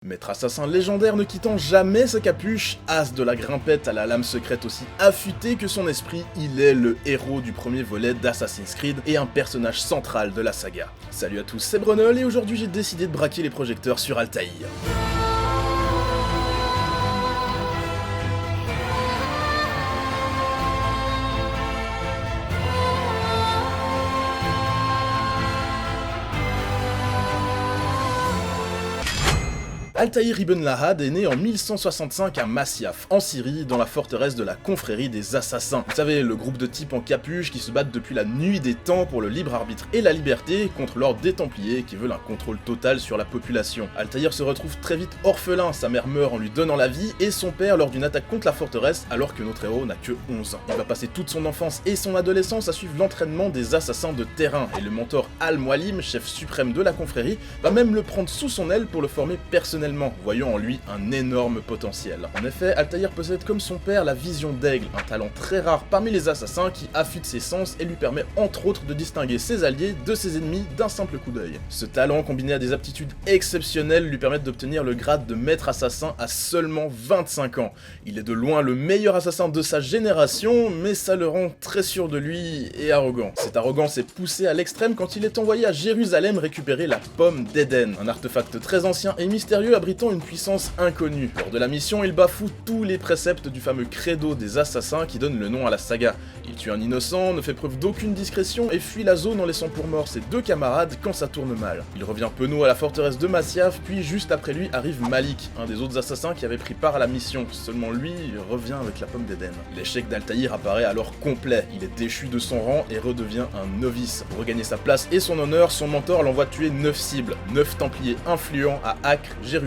Maître assassin légendaire ne quittant jamais sa capuche, as de la grimpette à la lame secrète aussi affûtée que son esprit, il est le héros du premier volet d'Assassin's Creed et un personnage central de la saga. Salut à tous, c'est Brunel et aujourd'hui j'ai décidé de braquer les projecteurs sur Altaïr. Altaïr ibn Lahad est né en 1165 à Masyaf, en Syrie, dans la forteresse de la confrérie des Assassins. Vous savez, le groupe de types en capuche qui se battent depuis la nuit des temps pour le libre arbitre et la liberté contre l'ordre des Templiers qui veulent un contrôle total sur la population. Altaïr se retrouve très vite orphelin, sa mère meurt en lui donnant la vie et son père lors d'une attaque contre la forteresse alors que notre héros n'a que 11 ans. Il va passer toute son enfance et son adolescence à suivre l'entraînement des assassins de terrain et le mentor Al-Mualim, chef suprême de la confrérie, va même le prendre sous son aile pour le former personnellement, voyant en lui un énorme potentiel. En effet, Altaïr possède comme son père la vision d'aigle, un talent très rare parmi les assassins qui affûte ses sens et lui permet entre autres de distinguer ses alliés de ses ennemis d'un simple coup d'œil. Ce talent combiné à des aptitudes exceptionnelles lui permettent d'obtenir le grade de maître assassin à seulement 25 ans. Il est de loin le meilleur assassin de sa génération, mais ça le rend très sûr de lui et arrogant. Cette arrogance est poussée à l'extrême quand il est envoyé à Jérusalem récupérer la pomme d'Éden, un artefact très ancien et mystérieux abritant une puissance inconnue. Lors de la mission, il bafoue tous les préceptes du fameux credo des assassins qui donne le nom à la saga. Il tue un innocent, ne fait preuve d'aucune discrétion et fuit la zone en laissant pour mort ses deux camarades quand ça tourne mal. Il revient penaud à la forteresse de Masyaf, puis juste après lui arrive Malik, un des autres assassins qui avait pris part à la mission. Seulement lui revient avec la pomme d'Éden. L'échec d'Altaïr apparaît alors complet. Il est déchu de son rang et redevient un novice. Pour regagner sa place et son honneur, son mentor l'envoie tuer 9 cibles, 9 templiers influents à Acre, Jérusalem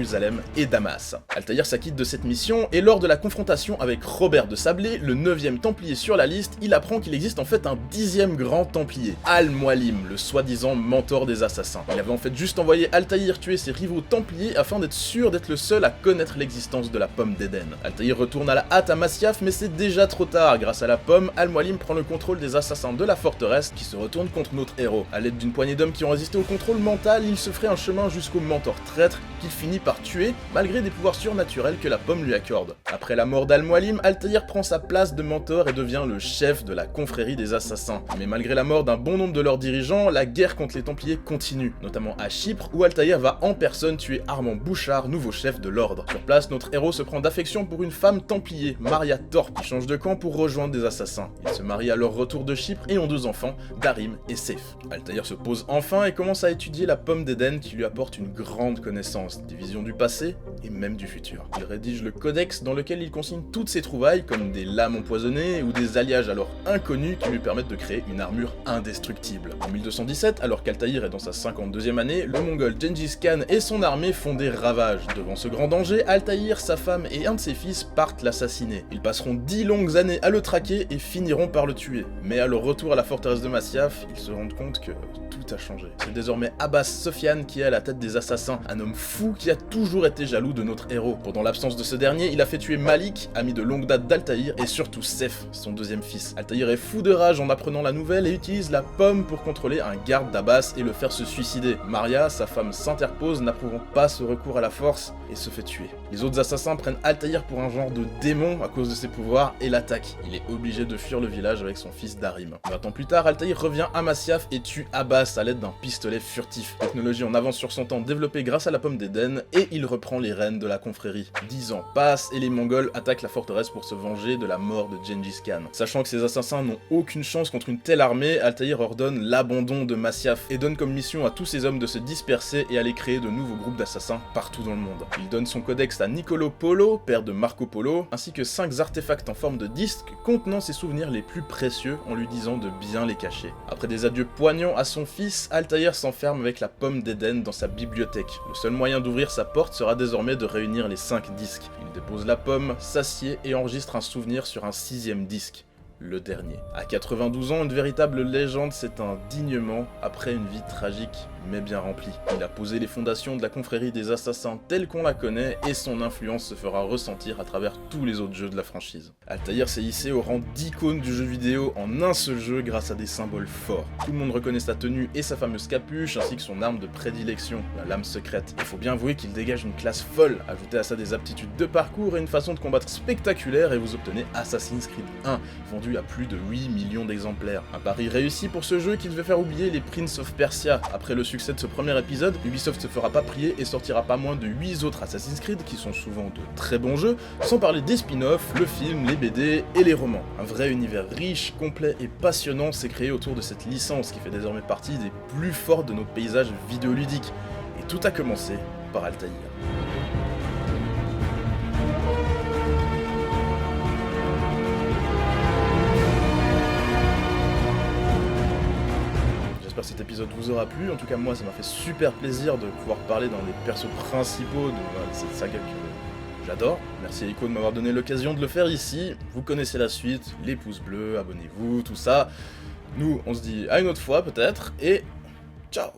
et Damas. Altaïr s'acquitte de cette mission et lors de la confrontation avec Robert de Sablé, le 9e templier sur la liste, il apprend qu'il existe en fait un 10e grand templier, Al-Mualim, le soi-disant mentor des assassins. Il avait en fait juste envoyé Altaïr tuer ses rivaux templiers afin d'être sûr d'être le seul à connaître l'existence de la pomme d'Éden. Altaïr retourne à la hâte à Masyaf mais c'est déjà trop tard. Grâce à la pomme, Al-Mualim prend le contrôle des assassins de la forteresse qui se retournent contre notre héros. À l'aide d'une poignée d'hommes qui ont résisté au contrôle mental, il se ferait un chemin jusqu'au mentor traître qu'il finit par tuer malgré des pouvoirs surnaturels que la pomme lui accorde. Après la mort d'Al-Mualim, Altaïr prend sa place de mentor et devient le chef de la confrérie des assassins. Mais malgré la mort d'un bon nombre de leurs dirigeants, la guerre contre les Templiers continue, notamment à Chypre où Altaïr va en personne tuer Armand Bouchard, nouveau chef de l'ordre. Sur place, notre héros se prend d'affection pour une femme templier, Maria Thorpe, qui change de camp pour rejoindre des assassins. Ils se marient à leur retour de Chypre et ont 2 enfants, Darim et Seyf. Altaïr se pose enfin et commence à étudier la pomme d'Éden qui lui apporte une grande connaissance, des visions du passé et même du futur. Il rédige le codex dans lequel il consigne toutes ses trouvailles comme des lames empoisonnées ou des alliages alors inconnus qui lui permettent de créer une armure indestructible. En 1217, alors qu'Altaïr est dans sa 52e année, le mongol Gengis Khan et son armée font des ravages. Devant ce grand danger, Altaïr, sa femme et un de ses fils partent l'assassiner. Ils passeront 10 longues années à le traquer et finiront par le tuer. Mais à leur retour à la forteresse de Masyaf, ils se rendent compte que tout a changé. C'est désormais Abbas Sofiane qui est à la tête des assassins, un homme fou qui a toujours été jaloux de notre héros. Pendant l'absence de ce dernier, il a fait tuer Malik, ami de longue date d'Altaïr, et surtout Seyf, son 2e fils. Altaïr est fou de rage en apprenant la nouvelle et utilise la pomme pour contrôler un garde d'Abbas et le faire se suicider. Maria, sa femme, s'interpose, n'approuvant pas ce recours à la force, et se fait tuer. Les autres assassins prennent Altaïr pour un genre de démon à cause de ses pouvoirs et l'attaquent. Il est obligé de fuir le village avec son fils Darim. 20 ans plus tard, Altaïr revient à Masyaf et tue Abbas à l'aide d'un pistolet furtif. Technologie en avance sur son temps développée grâce à la pomme d'Éden, et il reprend les rênes de la confrérie. 10 ans passent et les Mongols attaquent la forteresse pour se venger de la mort de Gengis Khan. Sachant que ces assassins n'ont aucune chance contre une telle armée, Altaïr ordonne l'abandon de Masyaf et donne comme mission à tous ses hommes de se disperser et aller créer de nouveaux groupes d'assassins partout dans le monde. Il donne son codex à Niccolo Polo, père de Marco Polo, ainsi que 5 artefacts en forme de disque contenant ses souvenirs les plus précieux en lui disant de bien les cacher. Après des adieux poignants à son fils, Altaïr s'enferme avec la pomme d'Éden dans sa bibliothèque. Le seul moyen d'ouvrir sa porte sera désormais de réunir les 5 disques. Il dépose la pomme, s'assied et enregistre un souvenir sur un 6e disque. le dernier. À 92 ans, une véritable légende s'éteint dignement après une vie tragique mais bien remplie. Il a posé les fondations de la confrérie des assassins telle qu'on la connaît et son influence se fera ressentir à travers tous les autres jeux de la franchise. Altaïr s'est hissé au rang d'icône du jeu vidéo en un seul jeu grâce à des symboles forts. Tout le monde reconnaît sa tenue et sa fameuse capuche ainsi que son arme de prédilection, la lame secrète. Il faut bien avouer qu'il dégage une classe folle, ajoutez à ça des aptitudes de parcours et une façon de combattre spectaculaire et vous obtenez Assassin's Creed 1, vendu à plus de 8 millions d'exemplaires. Un pari réussi pour ce jeu qui devait faire oublier les Prince of Persia. Après le succès de ce premier épisode, Ubisoft se fera pas prier et sortira pas moins de 8 autres Assassin's Creed qui sont souvent de très bons jeux, sans parler des spin-offs, le film, les BD et les romans. Un vrai univers riche, complet et passionnant s'est créé autour de cette licence qui fait désormais partie des plus forts de nos paysages vidéoludiques. Et tout a commencé par Altaïr. J'espère que cet épisode vous aura plu, en tout cas moi ça m'a fait super plaisir de pouvoir parler dans les persos principaux de cette saga que j'adore. Merci à Ico de m'avoir donné l'occasion de le faire ici, vous connaissez la suite, les pouces bleus, abonnez-vous, tout ça. Nous on se dit à une autre fois peut-être, et ciao.